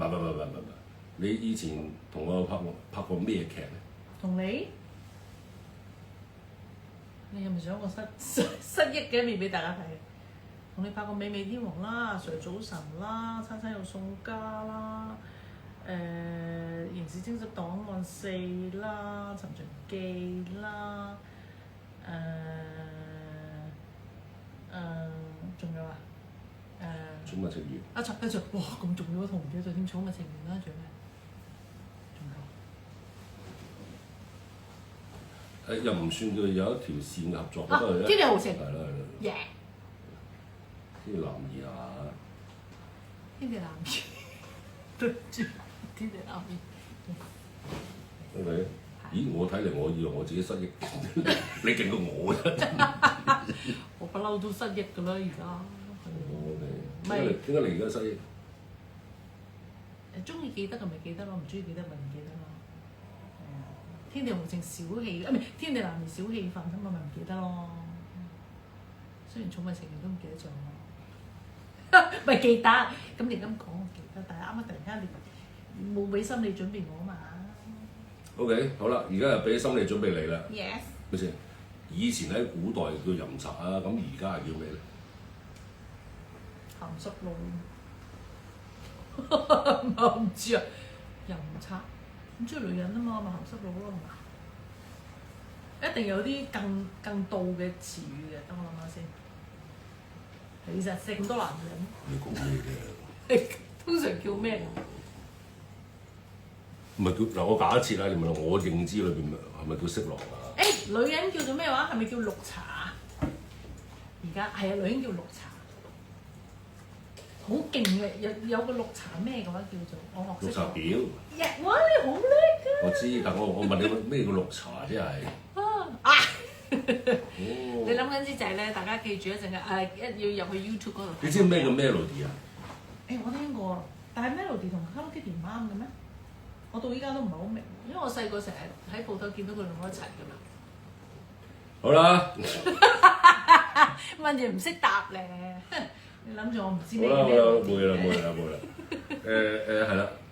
唔，你以前同我拍過咩劇咧？同你？你係咪想我失憶嘅一面俾大家睇？同你拍過《美美天王》啦，《誰早晨》啦，《餐餐有送家》啦，刑事偵緝檔案4啦，《尋秦記》啦，仲有啊？寵物情緣。哇咁重要，我同唔記得咗添，《寵物情緣》啦，仲有咩？又唔算佢有一條線嘅合作，天地豪情。係啦。耶！天地男兒啊！天地男兒，對唔住，天地男兒。OK，咦？我睇嚟，我以為我自己失憶，你勁過我啊！我不嬲都失憶㗎啦，而家。點解你而家失憶？中意記得就咪記得咯，唔中意記得咪唔記得咯。天地豪情小氣，唔係天地男兒小氣氛咁咪唔記得咯。雖然寵物情緣都唔記得咗，咪記得。咁你咁講我記得，但係啱啱突然間你冇俾心理準備我嘛。OK， 好啦，而家又俾心理準備你啦。Yes。咪先？以前喺古代叫淫賊啊，咁而家係叫咩咧？鹹濕佬。我唔知啊，淫賊咁中意女人啊嘛，咪鹹濕佬咯係嘛？一定有啲更道嘅詞語嘅，等我諗下先。其實食咁多男人，你講咩嘅？通常叫咩？唔係叫嗱，我假設啦，你問我認知裏邊係咪叫色狼啊？女人叫做咩話？係咪叫綠茶？而家係啊，女人叫綠茶，好勁嘅，有個綠茶咩嘅話叫做我學識。綠茶婊。哇！你好叻㗎！我知，但我問你咩叫綠茶啫係？你諗緊啲就係咧，大家記住一陣嘅一要入去 YouTube 嗰度。你知咩叫 melody 啊？我聽過，但係 melody 同 Hello Kitty 唔啱嘅咩？我到依家都唔係好明，因為我細個成日喺鋪頭見到佢兩個一齊㗎嘛。好啦，問住唔識答咧，你諗住我唔知咩？好啦，冇嘢啦，係啦。